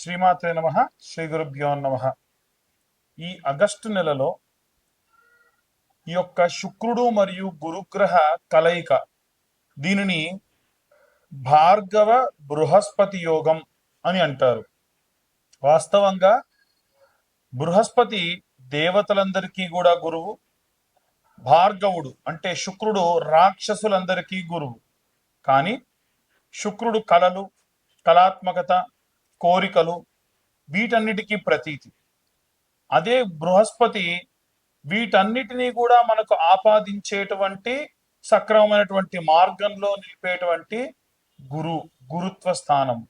శ్రీమాత్రే నమ. శ్రీ గురుభ్యో నమ. ఈ ఆగస్టు నెలలో ఈ యొక్క శుక్రుడు మరియు గురుగ్రహ కలయిక, దీనిని భార్గవ బృహస్పతి యోగం అని అంటారు. వాస్తవంగా బృహస్పతి దేవతలందరికీ కూడా గురువు, భార్గవుడు అంటే శుక్రుడు రాక్షసులందరికీ గురువు. కానీ శుక్రుడు కళలు, కళాత్మకత, కోరికలు, వీటన్నిటికీ ప్రతీతి. అదే బృహస్పతి వీటన్నిటినీ కూడా మనకు ఆపాదించేటువంటి, సక్రమమైనటువంటి మార్గంలో నిలిపేటువంటి గురుత్వ స్థానం.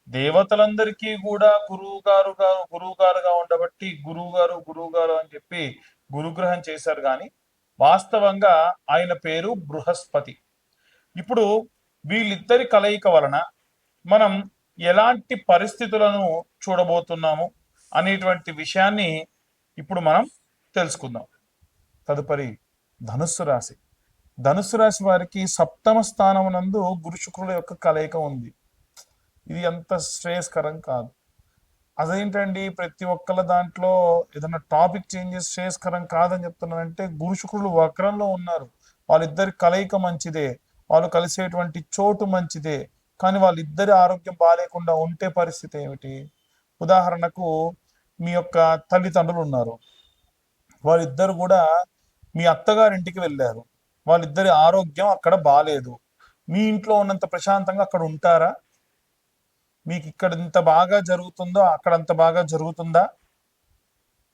దేవతలందరికీ కూడా గురువు గారుగా ఉండబట్టి గురువు గారు అని చెప్పి గురుగ్రహం చేశారు. కానీ వాస్తవంగా ఆయన పేరు బృహస్పతి. ఇప్పుడు వీళ్ళిద్దరి కలయిక వలన మనం ఎలాంటి పరిస్థితులను చూడబోతున్నాము అనేటువంటి విషయాన్ని ఇప్పుడు మనం తెలుసుకుందాం. తదుపరి ధనుస్సు రాశి. ధనుస్సు రాశి వారికి సప్తమ స్థానం నందు గురు శుక్రుల యొక్క కలయిక ఉంది. ఇది అంత శ్రేయస్కరం కాదు. అదేంటండి, ప్రతి ఒక్కళ్ళ దాంట్లో ఏదైనా టాపిక్ చేంజెస్ శ్రేయస్కరం కాదని చెప్తున్నానంటే, గురు శుక్రులు వక్రంలో ఉన్నారు. వాళ్ళిద్దరి కలయిక మంచిదే, వాళ్ళు కలిసేటువంటి చోటు మంచిదే, కానీ వాళ్ళిద్దరి ఆరోగ్యం బాగాలేకుండా ఉంటే పరిస్థితి ఏమిటి? ఉదాహరణకు మీ యొక్క తల్లిదండ్రులు ఉన్నారు, వాళ్ళిద్దరు కూడా మీ అత్తగారింటికి వెళ్ళారు, వాళ్ళిద్దరి ఆరోగ్యం అక్కడ బాగాలేదు. మీ ఇంట్లో ఉన్నంత ప్రశాంతంగా అక్కడ ఉంటారా? మీకు ఇక్కడ ఇంత బాగా జరుగుతుందో అక్కడ అంత బాగా జరుగుతుందా?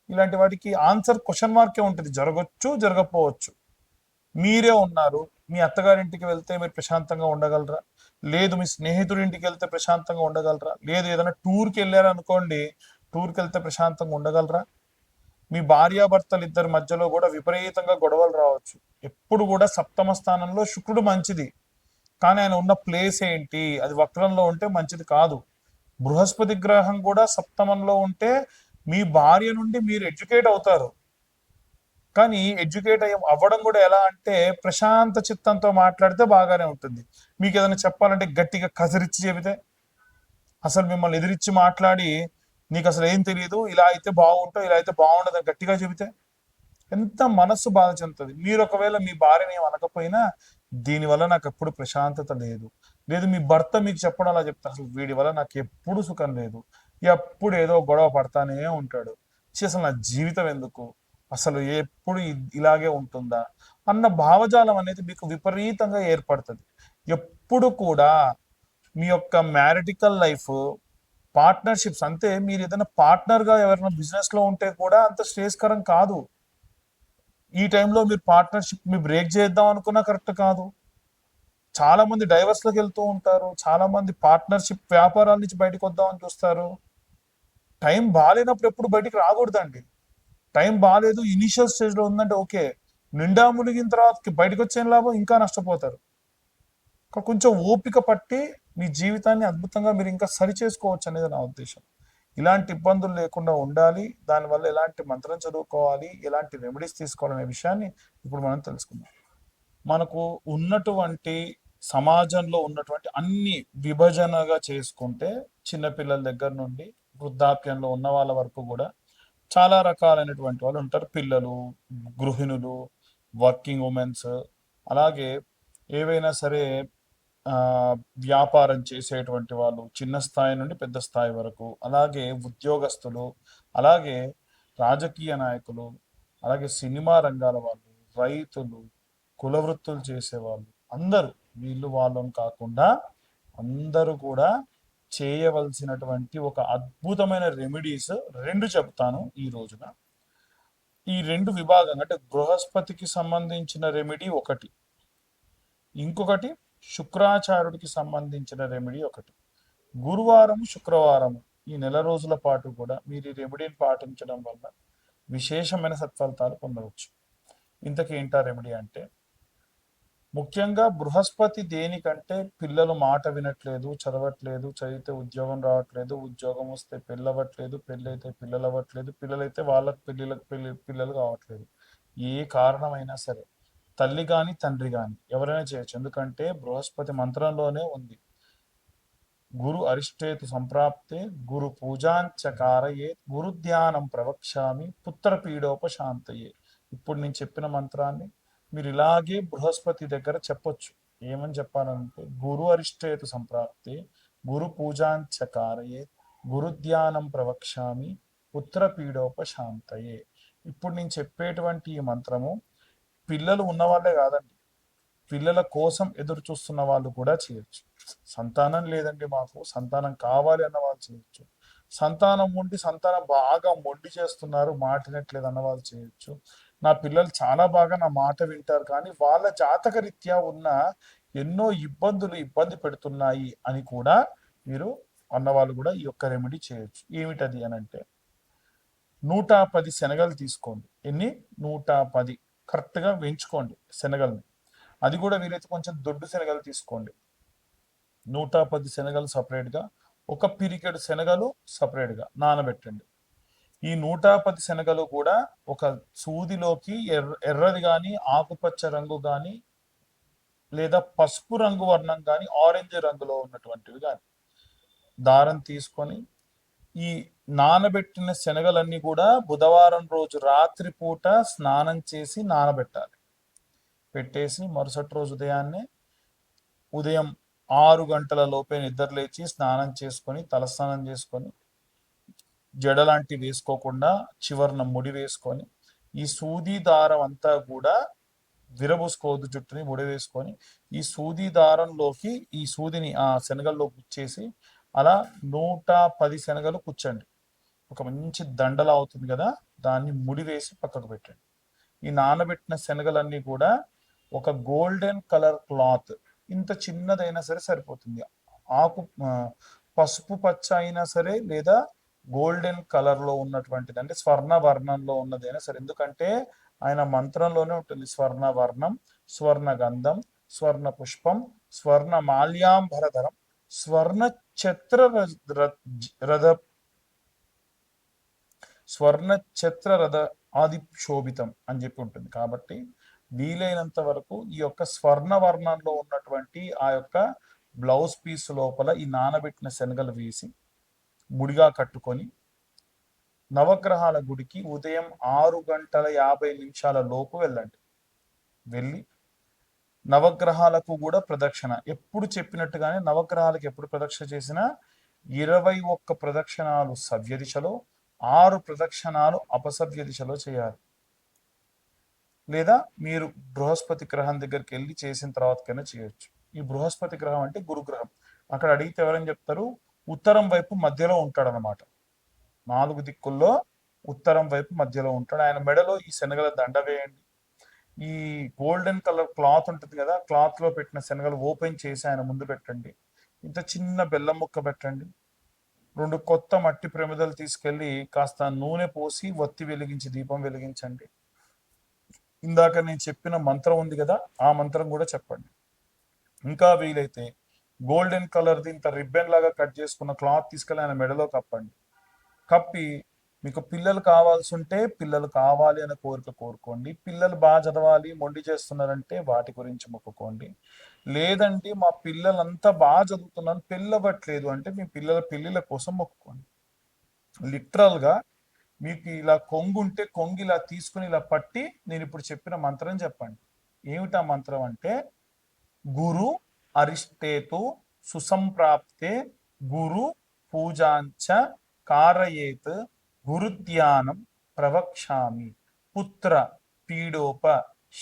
ఇలాంటి వాటికి ఆన్సర్ క్వశ్చన్ మార్కే ఉంటుంది. జరగచ్చు, జరగకపోవచ్చు. మీరే ఉన్నారు, మీ అత్తగారింటికి వెళ్తే మీరు ప్రశాంతంగా ఉండగలరా? లేదు మీ స్నేహితుడింటికి వెళ్తే ప్రశాంతంగా ఉండగలరా? లేదు ఏదైనా టూర్కి వెళ్ళారనుకోండి, టూర్కి వెళ్తే ప్రశాంతంగా ఉండగలరా? మీ భార్యాభర్తలు ఇద్దరి మధ్యలో కూడా విపరీతంగా గొడవలు రావచ్చు. ఎప్పుడు కూడా సప్తమ స్థానంలో శుక్రుడు మంచిది, కానీ ఆయన ఉన్న ప్లేస్ ఏంటి, అది వక్రంలో ఉంటే మంచిది కాదు. బృహస్పతి గ్రహం కూడా సప్తమంలో ఉంటే మీ భార్య నుండి మీరు ఎడ్యుకేట్ అవుతారు. కానీ ఎడ్యుకేట్ అవ్వడం కూడా ఎలా అంటే, ప్రశాంత చిత్తంతో మాట్లాడితే బాగానే ఉంటుంది. మీకు ఏదైనా చెప్పాలంటే గట్టిగా కసిరిచ్చి చెబితే, అసలు మిమ్మల్ని ఎదిరించి మాట్లాడి నీకు అసలు ఏం తెలియదు, ఇలా అయితే బాగుంటావు, ఇలా అయితే బాగుండదు గట్టిగా చెబితే ఎంత మనస్సు బాధ చెందుతుంది. మీరు ఒకవేళ మీ భార్యని ఏం అనకపోయినా, దీనివల్ల నాకు ఎప్పుడు ప్రశాంతత లేదు, లేదు మీ భర్త మీకు చెప్పడం అలా చెప్తా, అసలు వీడి వల్ల నాకు ఎప్పుడు సుఖం లేదు, ఎప్పుడు ఏదో గొడవ పడతానే ఉంటాడు, అసలు నా జీవితం ఎందుకు, అసలు ఎప్పుడు ఇలాగే ఉంటుందా అన్న భావజాలం అనేది మీకు విపరీతంగా ఏర్పడుతుంది. ఎప్పుడు కూడా మీ యొక్క మ్యారిటికల్ లైఫ్, పార్ట్నర్షిప్స్ అంతే, మీరు ఏదైనా పార్ట్నర్గా ఎవరైనా బిజినెస్లో ఉంటే కూడా అంత శ్రేయస్కరం కాదు. ఈ టైంలో మీరు పార్ట్నర్షిప్ మీ బ్రేక్ చేద్దాం అనుకున్నా కరెక్ట్ కాదు. చాలా మంది డైవర్స్లోకి వెళ్తూ ఉంటారు, చాలా మంది పార్ట్నర్షిప్ వ్యాపారాల నుంచి బయటకు వద్దామని చూస్తారు. టైం బాగాలేనప్పుడు ఎప్పుడు బయటికి రాకూడదండి. టైం బాగాలేదు, ఇనిషియల్ స్టేజ్లో ఉందంటే ఓకే, నిండా మునిగిన తర్వాత బయటకు వచ్చే లాభం ఇంకా నష్టపోతారు. కొంచెం ఓపిక పట్టి మీ జీవితాన్ని అద్భుతంగా మీరు ఇంకా సరి చేసుకోవచ్చు అనేది నా ఉద్దేశం. ఇలాంటి ఇబ్బందులు లేకుండా ఉండాలి, దానివల్ల ఎలాంటి మంత్రం చదువుకోవాలి, ఎలాంటి రెమెడీస్ తీసుకోవాలనే విషయాన్ని ఇప్పుడు మనం తెలుసుకుందాం. మనకు ఉన్నటువంటి సమాజంలో ఉన్నటువంటి అన్ని విభజనగా చేసుకుంటే, చిన్నపిల్లల దగ్గర నుండి వృద్ధాప్యంలో ఉన్న వాళ్ళ వరకు కూడా చాలా రకాలైనటువంటి వాళ్ళు ఉంటారు. పిల్లలు, గృహిణులు, వర్కింగ్ ఉమెన్స్, అలాగే ఏవైనా సరే వ్యాపారం చేసేటువంటి వాళ్ళు, చిన్న స్థాయి నుండి పెద్ద స్థాయి వరకు, అలాగే ఉద్యోగస్తులు, అలాగే రాజకీయ నాయకులు, అలాగే సినిమా రంగాల వాళ్ళు, రైతులు, కుల వృత్తులు చేసేవాళ్ళు, అందరూ వీళ్ళు వాళ్ళని కాకుండా అందరూ కూడా చేయవలసినటువంటి ఒక అద్భుతమైన రెమెడీస్ రెండు చెప్తాను ఈ రోజున. ఈ రెండు విభాగం అంటే బృహస్పతికి సంబంధించిన రెమెడీ ఒకటి, ఇంకొకటి శుక్రాచార్యుడికి సంబంధించిన రెమెడీ ఒకటి. గురువారం, శుక్రవారం ఈ నెల రోజుల పాటు కూడా మీరు ఈ రెమెడీని పాటించడం వల్ల విశేషమైన సత్ఫలితాలు పొందవచ్చు. ఇంతకీ ఏంటా రెమెడీ అంటే, ముఖ్యంగా బృహస్పతి దేనికంటే, పిల్లలు మాట వినట్లేదు, చదవట్లేదు, చదివితే ఉద్యోగం రావట్లేదు, ఉద్యోగం వస్తే పెళ్ళవట్లేదు, పెళ్ళైతే పిల్లలు అవ్వట్లేదు, పిల్లలైతే వాళ్ళకి పిల్లలు కావట్లేదు, ఏ కారణమైనా సరే తల్లి కానీ తండ్రి కానీ ఎవరైనా చేయొచ్చు. ఎందుకంటే బృహస్పతి మంత్రంలోనే ఉంది, గురు అరిష్టేతు సంప్రాప్తే గురు పూజాంచ కారయే గురు ధ్యానం ప్రవక్ష్యామి పుత్ర పీడోపశాంతయే. ఇప్పుడు నేను చెప్పిన మంత్రాన్ని మీరు ఇలాగే బృహస్పతి దగ్గర చెప్పొచ్చు. ఏమని చెప్పాలంటే గురు అరిష్టేతు సంప్రాప్తే గురు పూజాంచ కారయే గురు ధ్యానం ప్రవక్ష్యామి పుత్ర పీడోపశాంతయే. ఇప్పుడు నేను చెప్పేటువంటి ఈ మంత్రము పిల్లలు ఉన్నవాళ్ళే కాదండి, పిల్లల కోసం ఎదురు చూస్తున్న వాళ్ళు కూడా చేయొచ్చు. సంతానం లేదండి మాకు, సంతానం కావాలి అన్న వాళ్ళు చేయొచ్చు. సంతానం ఉండి సంతానం బాగా మొండి చేస్తున్నారు, మాటినట్లేదు అన్న వాళ్ళు చేయొచ్చు. నా పిల్లలు చాలా బాగా నా మాట వింటారు కానీ వాళ్ళ జాతక రీత్యా ఉన్న ఎన్నో ఇబ్బందులు ఇబ్బంది పెడుతున్నాయి అని కూడా మీరు అన్నవాళ్ళు కూడా ఈ యొక్క రెమెడీ చేయొచ్చు. ఏమిటది అని అంటే 110 శనగలు తీసుకోండి. ఎన్ని? 110 కరెక్ట్గా వేయించుకోండి శనగల్ని. అది కూడా వీలైతే కొంచెం దొడ్డు శనగలు తీసుకోండి. 110 శనగలు సపరేట్గా, ఒక పిరికెడు శనగలు సపరేట్గా నానబెట్టండి. ఈ 110 శనగలు కూడా ఒక సూదిలోకి ఎర్రది కానీ ఆకుపచ్చ రంగు కానీ లేదా పసుపు రంగు వర్ణం కానీ ఆరెంజ్ రంగులో ఉన్నటువంటివి కానీ దారం తీసుకొని ఈ నానబెట్టిన శనగలన్నీ కూడా బుధవారం రోజు రాత్రి పూట స్నానం చేసి నానబెట్టాలి. పెట్టేసి మరుసటి రోజు ఉదయం 6 గంటల లోపే నిద్ర లేచి స్నానం చేసుకొని తలస్నానం చేసుకొని జడలాంటి వేసుకోకుండా చివరన ముడి వేసుకొని ఈ సూది దారం అంతా కూడా విరబూసుకోవద్దు, జుట్టుని ముడి వేసుకొని ఈ సూది దారంలోకి ఈ సూదిని ఆ శనగల్లో గుచ్చేసి అలా 110 శనగలు కూర్చండి. ఒక మంచి దండలా అవుతుంది కదా, దాన్ని ముడి వేసి పక్కకు పెట్టండి. ఈ నానబెట్టిన శనగలన్నీ కూడా ఒక గోల్డెన్ కలర్ క్లాత్, ఇంత చిన్నదైనా సరే సరిపోతుంది, ఆకు పసుపు పచ్చ అయినా సరే లేదా గోల్డెన్ కలర్లో ఉన్నటువంటిది అంటే స్వర్ణ వర్ణంలో ఉన్నదైనా సరే, ఎందుకంటే ఆయన మంత్రంలోనే ఉంటుంది స్వర్ణ వర్ణం, స్వర్ణ గంధం, స్వర్ణ పుష్పం, స్వర్ణ మాల్యాంబరధరం, స్వర్ణ ఛత్ర రథ స్వర్ణ ఛత్ర రథ ఆది శోభితం అని చెప్పి ఉంటుంది. కాబట్టి వీలైనంత వరకు ఈ యొక్క స్వర్ణ వర్ణంలో ఉన్నటువంటి ఆ యొక్క బ్లౌజ్ పీస్ లోపల ఈ నానబెట్టిన శనగలు వేసి ముడిగా కట్టుకొని నవగ్రహాల గుడికి ఉదయం 6:50 లోపు వెళ్ళండి. వెళ్ళి నవగ్రహాలకు కూడా ప్రదక్షిణ ఎప్పుడు చెప్పినట్టుగానే నవగ్రహాలకు ఎప్పుడు ప్రదక్షిణ చేసినా 21 ప్రదక్షిణాలు సవ్య దిశలో, 6 ప్రదక్షిణాలు అపసవ్య దిశలో చేయాలి. లేదా మీరు బృహస్పతి గ్రహం దగ్గరికి వెళ్ళి చేసిన తర్వాతకైనా చేయొచ్చు. ఈ బృహస్పతి గ్రహం అంటే గురుగ్రహం. అక్కడ అడిగితే ఎవరని చెప్తారు? ఉత్తరం వైపు మధ్యలో ఉంటాడు అనమాట. 4 దిక్కుల్లో ఉత్తరం వైపు మధ్యలో ఉంటాడు. ఆయన మెడలో ఈ శనగల దండ వేయండి. ఈ గోల్డెన్ కలర్ క్లాత్ ఉంటుంది కదా, క్లాత్ లో పెట్టిన శనగలు ఓపెన్ చేసి ఆయన ముందు పెట్టండి. ఇంత చిన్న బెల్లం ముక్క పెట్టండి. 2 కొత్త మట్టి ప్రమిదలు తీసుకెళ్లి కాస్త నూనె పోసి ఒత్తి వెలిగించి దీపం వెలిగించండి. ఇందాక నేను చెప్పిన మంత్రం ఉంది కదా, ఆ మంత్రం కూడా చెప్పండి. ఇంకా వీలైతే గోల్డెన్ కలర్ది ఇంత రిబ్బన్ లాగా కట్ చేసుకున్న క్లాత్ తీసుకెళ్ళి ఆయన మెడలో కప్పండి. కప్పి మీకు పిల్లలు కావాల్సి ఉంటే పిల్లలు కావాలి అనే కోరిక కోరుకోండి. పిల్లలు బాగా చదవాలి మొండి చేస్తున్నారంటే వాటి గురించి మొక్కుకోండి. లేదంటే మా పిల్లలంతా బాగా చదువుతున్నాను పెళ్ళవట్లేదు అంటే మీ పిల్లల పెళ్ళిళ్ళ కోసం మొక్కుకోండి. లిటరల్గా మీకు ఇలా కొంగు ఉంటే కొంగు ఇలా తీసుకుని ఇలా పట్టి నేను ఇప్పుడు చెప్పిన మంత్రం చెప్పండి. ఏమిటా మంత్రం అంటే గురు అరిష్టేతు సుసంప్రాప్తే గురు పూజాంచ కారయేత్ గురుధ్యానం ప్రవక్ష్యామి పుత్ర పీడోప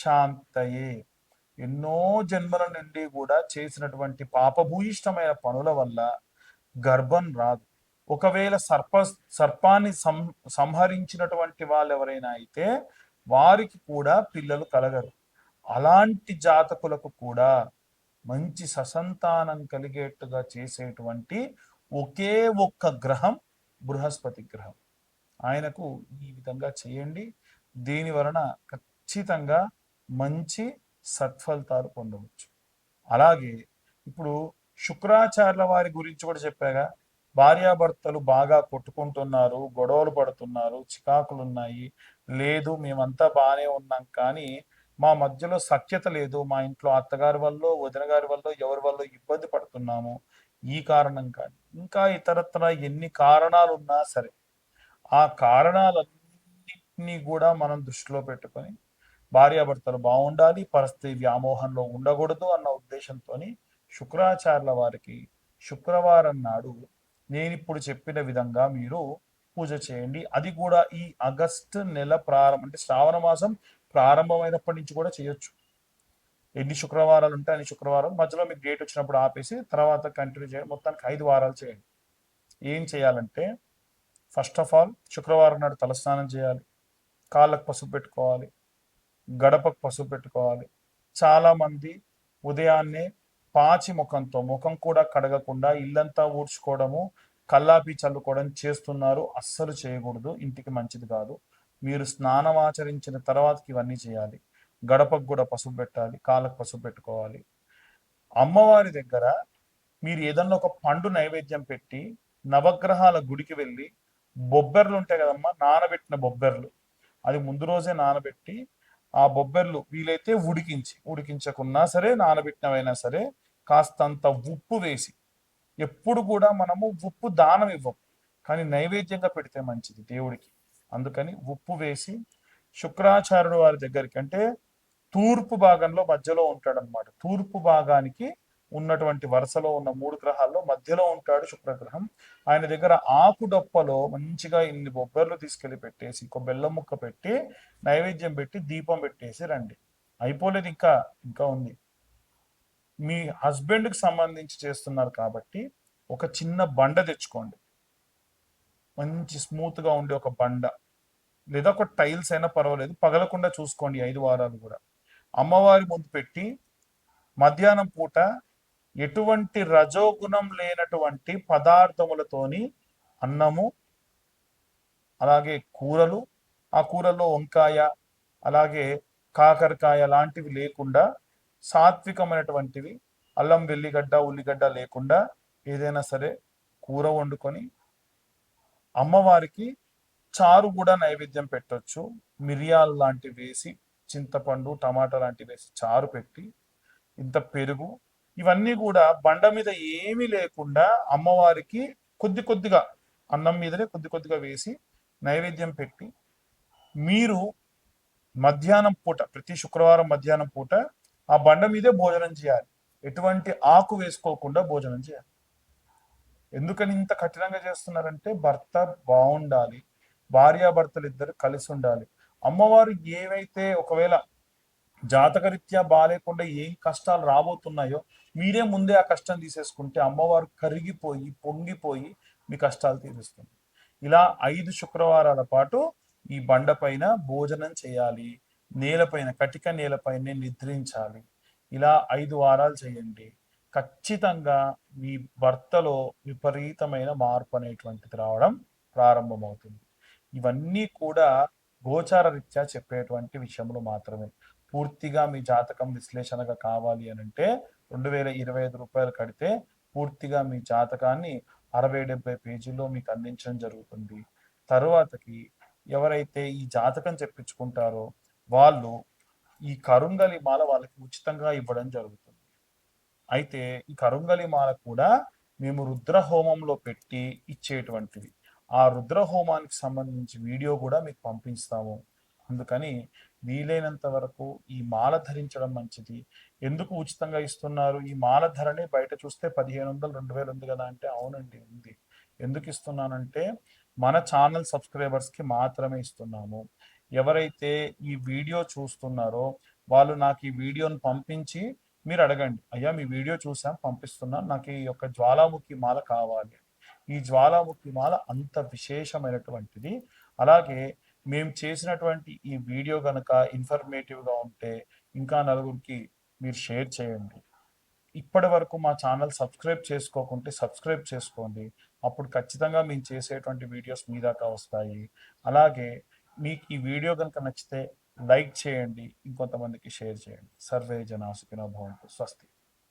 శాంతయే. ఎన్నో జన్మల నుండి కూడా చేసినటువంటి పాపభూయిష్టమైన పనుల వల్ల గర్భం రాదు. ఒకవేళ సర్పాన్ని సంహరించినటువంటి వాళ్ళు ఎవరైనా అయితే వారికి కూడా పిల్లలు కలగరు. అలాంటి జాతకులకు కూడా మంచి ససంతానం కలిగేట్టుగా చేసేటువంటి ఒకే ఒక్క గ్రహం బృహస్పతి గ్రహం. ఆయనకు ఈ విధంగా చేయండి. దీని వలన ఖచ్చితంగా మంచి సత్ఫలితాలు పొందవచ్చు. అలాగే ఇప్పుడు శుక్రాచార్యుల వారి గురించి కూడా చెప్పాగా, భార్యాభర్తలు బాగా కొట్టుకుంటున్నారు, గొడవలు పడుతున్నారు, చికాకులు ఉన్నాయి, లేదు మేమంతా బాగానే ఉన్నాం కానీ మా మధ్యలో సఖ్యత లేదు, మా ఇంట్లో అత్తగారి వల్ల వదిన గారి వల్ల ఎవరి వల్ల ఇబ్బంది పడుతున్నాము, ఈ కారణం కానీ ఇంకా ఇతరత్ర ఎన్ని కారణాలు ఉన్నా సరే ఆ కారణాలన్నింటినీ కూడా మనం దృష్టిలో పెట్టుకొని భార్యాభర్తలు బాగుండాలి, పరిస్థితి వ్యామోహంలో ఉండకూడదు అన్న ఉద్దేశంతో శుక్రాచార్యుల వారికి శుక్రవారం నాడు నేను ఇప్పుడు చెప్పిన విధంగా మీరు పూజ చేయండి. అది కూడా ఈ ఆగస్టు నెల ప్రారంభం అంటే శ్రావణ మాసం ప్రారంభమైనప్పటి నుంచి కూడా చేయొచ్చు. ఎన్ని శుక్రవారాలు ఉంటే అన్ని శుక్రవారం మధ్యలో మీకు డేట్ వచ్చినప్పుడు ఆపేసి తర్వాత కంటిన్యూ చేయండి. మొత్తానికి 5 వారాలు చేయండి. ఏం చేయాలంటే ఫస్ట్ ఆఫ్ ఆల్ శుక్రవారం నాడు తలస్నానం చేయాలి, కాళ్ళకు పసుపు పెట్టుకోవాలి, గడపకు పసుపు పెట్టుకోవాలి. చాలామంది ఉదయాన్నే పాచి ముఖంతో ముఖం కూడా కడగకుండా ఇల్లంతా ఊడ్చుకోవడము, కల్లాపి చల్లుకోవడం చేస్తున్నారు. అస్సలు చేయకూడదు, ఇంటికి మంచిది కాదు. మీరు స్నానం ఆచరించిన తర్వాతకి ఇవన్నీ చేయాలి. గడపకు కూడా పసుపు పెట్టాలి, కాళ్ళకు పసుపు పెట్టుకోవాలి. అమ్మవారి దగ్గర మీరు ఏదన్నా ఒక పండు నైవేద్యం పెట్టి నవగ్రహాల గుడికి వెళ్ళి బొబ్బెర్లు ఉంటాయి కదమ్మా, నానబెట్టిన బొబ్బెర్లు, అది ముందు రోజే నానబెట్టి ఆ బొబ్బెర్లు వీలైతే ఉడికించకున్నా సరే నానబెట్టినవైనా సరే కాస్తంత ఉప్పు వేసి, ఎప్పుడు కూడా మనము ఉప్పు దానం ఇవ్వం కానీ నైవేద్యంగా పెడితే మంచిది దేవుడికి, అందుకని ఉప్పు వేసి శుక్రాచార్యుడు వారి దగ్గరికి అంటే తూర్పు భాగంలో మధ్యలో ఉంటాడు అనమాట. తూర్పు భాగానికి ఉన్నటువంటి వరుసలో ఉన్న 3 గ్రహాల్లో మధ్యలో ఉంటాడు శుక్రగ్రహం. ఆయన దగ్గర ఆకు డొప్పలో మంచిగా ఇన్ని బొబ్బర్లు తీసుకెళ్లి పెట్టేసి ఇంకో బెల్లం ముక్క పెట్టి నైవేద్యం పెట్టి దీపం పెట్టేసి రండి. అయిపోలేదు, ఇంకా ఇంకా ఉంది. మీ హస్బెండ్కి సంబంధించి చేస్తున్నారు కాబట్టి ఒక చిన్న బండ తెచ్చుకోండి, మంచి స్మూత్గా ఉండే ఒక బండ లేదా ఒక టైల్స్ అయినా పర్వాలేదు, పగలకుండా చూసుకోండి 5 వారాలు కూడా. అమ్మవారి ముందు పెట్టి మధ్యాహ్నం పూట ఎటువంటి రజోగుణం లేనటువంటి పదార్థములతోని అన్నము, అలాగే కూరలు, ఆ కూరల్లో వంకాయ అలాగే కాకరకాయ లాంటివి లేకుండా సాత్వికమైనటువంటివి, అల్లం వెల్లిగడ్డ ఉల్లిగడ్డ లేకుండా ఏదైనా సరే కూర వండుకొని అమ్మవారికి చారు కూడా నైవేద్యం పెట్టొచ్చు. మిరియాలు లాంటివి వేసి, చింతపండు టమాటా లాంటివి వేసి చారు పెట్టి, ఇంత పెరుగు, ఇవన్నీ కూడా బండ మీద ఏమీ లేకుండా అమ్మవారికి కొద్ది కొద్దిగా అన్నం మీదనే కొద్ది కొద్దిగా వేసి నైవేద్యం పెట్టి మీరు మధ్యాహ్నం పూట ప్రతి శుక్రవారం మధ్యాహ్నం పూట ఆ బండ మీదే భోజనం చేయాలి. ఎటువంటి ఆకు వేసుకోకుండా భోజనం చేయాలి. ఎందుకని ఇంత కఠినంగా చేస్తున్నారంటే భర్త బాగుండాలి, భార్యాభర్తలు ఇద్దరు కలిసి ఉండాలి. అమ్మవారు ఏవైతే ఒకవేళ జాతకరీత్యా బాగాలేకుండా ఏం కష్టాలు రాబోతున్నాయో మీరే ముందే ఆ కష్టం తీసేసుకుంటే అమ్మవారు కరిగిపోయి పొంగిపోయి మీ కష్టాలు తీరుస్తుంది. ఇలా 5 శుక్రవారాల పాటు ఈ బండ పైన భోజనం చేయాలి, నేలపైన కటిక నేలపైనే నిద్రించాలి. ఇలా 5 వారాలు చేయండి. ఖచ్చితంగా మీ భర్తలో విపరీతమైన మార్పు అనేటువంటిది రావడం ప్రారంభమవుతుంది. ఇవన్నీ కూడా గోచార రీత్యా చెప్పేటువంటి విషయములు మాత్రమే. పూర్తిగా మీ జాతకం విశ్లేషణగా కావాలి అని అంటే 2025 రూపాయలు కడితే పూర్తిగా మీ జాతకాన్ని 60-70 పేజీల్లో మీకు అందించడం జరుగుతుంది. తరువాతకి ఎవరైతే ఈ జాతకం చెప్పించుకుంటారో వాళ్ళు ఈ కరుంగలి మాల వాళ్ళకి ఉచితంగా ఇవ్వడం జరుగుతుంది. అయితే ఈ కరుంగలి మాల కూడా మేము రుద్ర హోమంలో పెట్టి ఇచ్చేటువంటివి. ఆ రుద్ర హోమానికి సంబంధించి వీడియో కూడా మీకు పంపిస్తాము. అందుకని వీలైనంత వరకు ఈ మాల ధరించడం మంచిది. ఎందుకు ఉచితంగా ఇస్తున్నారు? ఈ మాల ధరనే బయట చూస్తే 1500 2000 ఉంది కదా అంటే అవునండి ఉంది. ఎందుకు ఇస్తున్నానంటే మన ఛానల్ సబ్స్క్రైబర్స్కి మాత్రమే ఇస్తున్నాము. ఎవరైతే ఈ వీడియో చూస్తున్నారో వాళ్ళు నాకు ఈ వీడియోను పంపించి మీరు అడగండి, అయ్యా మీ వీడియో చూసాం పంపిస్తున్నాను, నాకు ఈ యొక్క జ్వాలాముఖి మాల కావాలి. ఈ జ్వాలాముఖి మాల అంత విశేషమైనటువంటిది. అలాగే మేము చేసినటువంటి ఈ వీడియో కనుక ఇన్ఫర్మేటివ్గా ఉంటే ఇంకా నలుగురికి మీరు షేర్ చేయండి. ఇప్పటి వరకు మా ఛానల్ సబ్స్క్రైబ్ చేసుకోకుంటే సబ్స్క్రైబ్ చేసుకోండి. అప్పుడు ఖచ్చితంగా మేము చేసేటువంటి వీడియోస్ మీ దాకా వస్తాయి. అలాగే మీకు ఈ వీడియో కనుక నచ్చితే లైక్ చేయండి, ఇంకొంతమందికి షేర్ చేయండి. సర్వే జనా సుఖినో భవంతు. స్వస్తి.